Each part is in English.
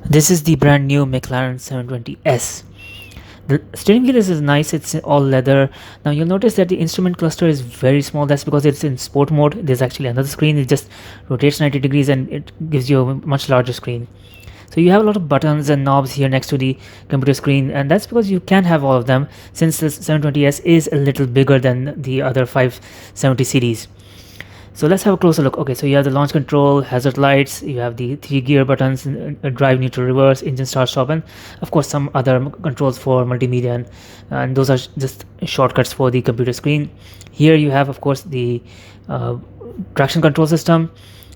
This is the brand new McLaren 720S. The steering wheel is nice, it's all leather. Now you'll notice that the instrument cluster is very small. That's because it's in sport mode. There's actually another screen, it just rotates 90 degrees and it gives you a much larger screen. So you have a lot of buttons and knobs here next to the computer screen, and that's because you can have all of them since the 720S is a little bigger than the other 570 series. So let's have a closer look. Okay, so you have the launch control, hazard lights, you have the 3 gear buttons, drive, neutral, reverse, engine start, stop, and of course some other controls for multimedia, and those are just shortcuts for the computer screen. Here you have, of course, the traction control system,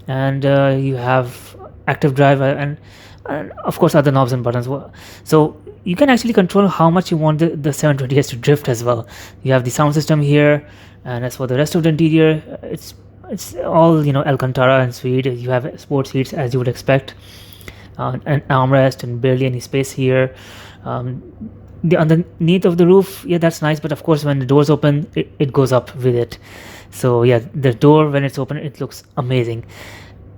and you have active drive, and of course other knobs and buttons. So you can actually control how much you want the 720S to drift as well. You have the sound system here, and as for the rest of the interior, it's all Alcantara and suede. You have sports seats as you would expect, an armrest and barely any space here. The underneath of the roof, yeah, that's nice, but of course when the doors open, it goes up with it. So yeah, the door when it's open, it looks amazing.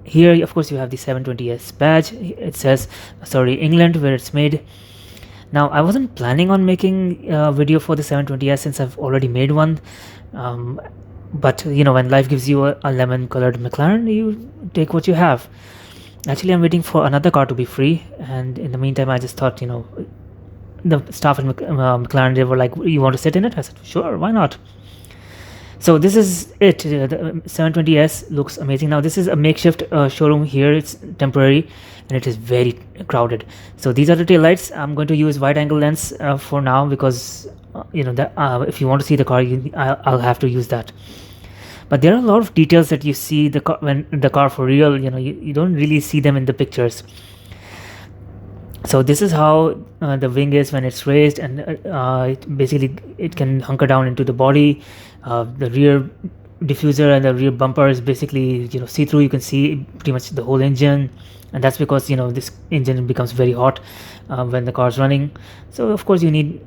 Here of course you have the 720S badge. It says sorry England, where it's made. Now I wasn't planning on making a video for the 720S since I've already made one, but when life gives you a lemon colored McLaren, you take what you have. Actually I'm waiting for another car to be free, and in the meantime I just thought, the staff at McLaren, they were like, you want to sit in it? I said sure, why not. So this is it. The 720S looks amazing. Now this is a makeshift showroom here. It's temporary and it is very crowded. So these are the tail lights. I'm going to use wide angle lens for now because if you want to see the car, I'll have to use that. But there are a lot of details that you see when the car for real. You don't really see them in the pictures. So this is how the wing is when it's raised, and it can hunker down into the body. The rear diffuser and the rear bumper is basically see-through. You can see pretty much the whole engine, and that's because this engine becomes very hot when the car is running. So of course you need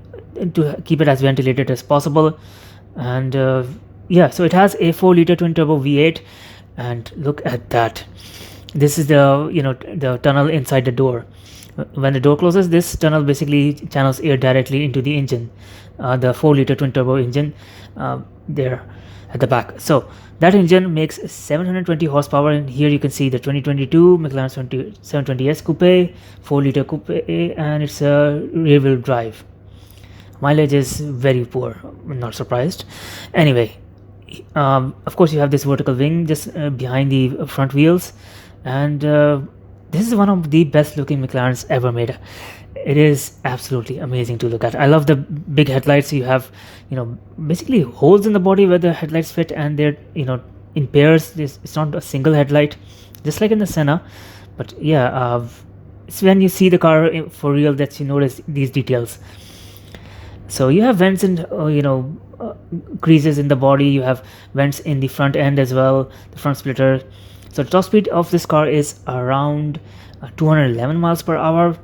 to keep it as ventilated as possible. And yeah, so it has a 4-liter twin turbo V8, and look at that. This is the tunnel inside the door. When the door closes, this tunnel basically channels air directly into the engine, the 4-liter twin turbo engine there at the back. So that engine makes 720 horsepower, and here you can see the 2022 McLaren 720S Coupe, 4-liter Coupe, and it's a rear-wheel drive. Mileage is very poor, I'm not surprised. Anyway, of course you have this vertical wing just behind the front wheels, and this is one of the best looking McLarens ever made. It is absolutely amazing to look at. I love the big headlights. You have basically holes in the body where the headlights fit, and they're in pairs. It's not a single headlight, just like in the Senna. But yeah, it's when you see the car for real that you notice these details. So you have vents and creases in the body. You have vents in the front end as well, the front splitter. So the top speed of this car is around 211 miles per hour.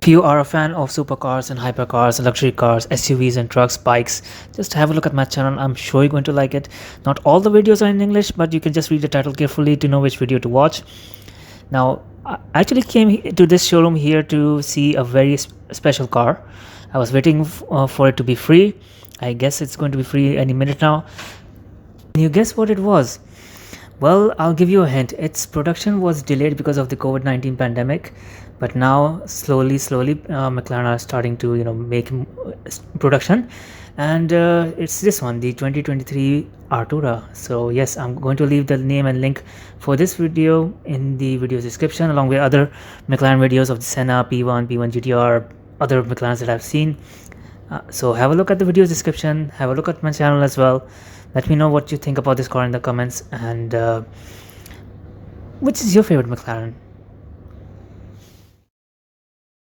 If you are a fan of supercars and hypercars, luxury cars, SUVs and trucks, bikes, just have a look at my channel. I'm sure you're going to like it. Not all the videos are in English, but you can just read the title carefully to know which video to watch. Now, I actually came to this showroom here to see a very special car. I was waiting for it to be free. I guess it's going to be free any minute now. Can you guess what it was? Well, I'll give you a hint. Its production was delayed because of the COVID-19 pandemic, but now slowly McLaren are starting to make production, and it's this one, the 2023 Artura. So yes, I'm going to leave the name and link for this video in the video description, along with other McLaren videos of the Senna, P1 GTR, other McLarens that I've seen. So have a look at the video description, have a look at my channel as well. Let me know what you think about this car in the comments, and which is your favorite McLaren.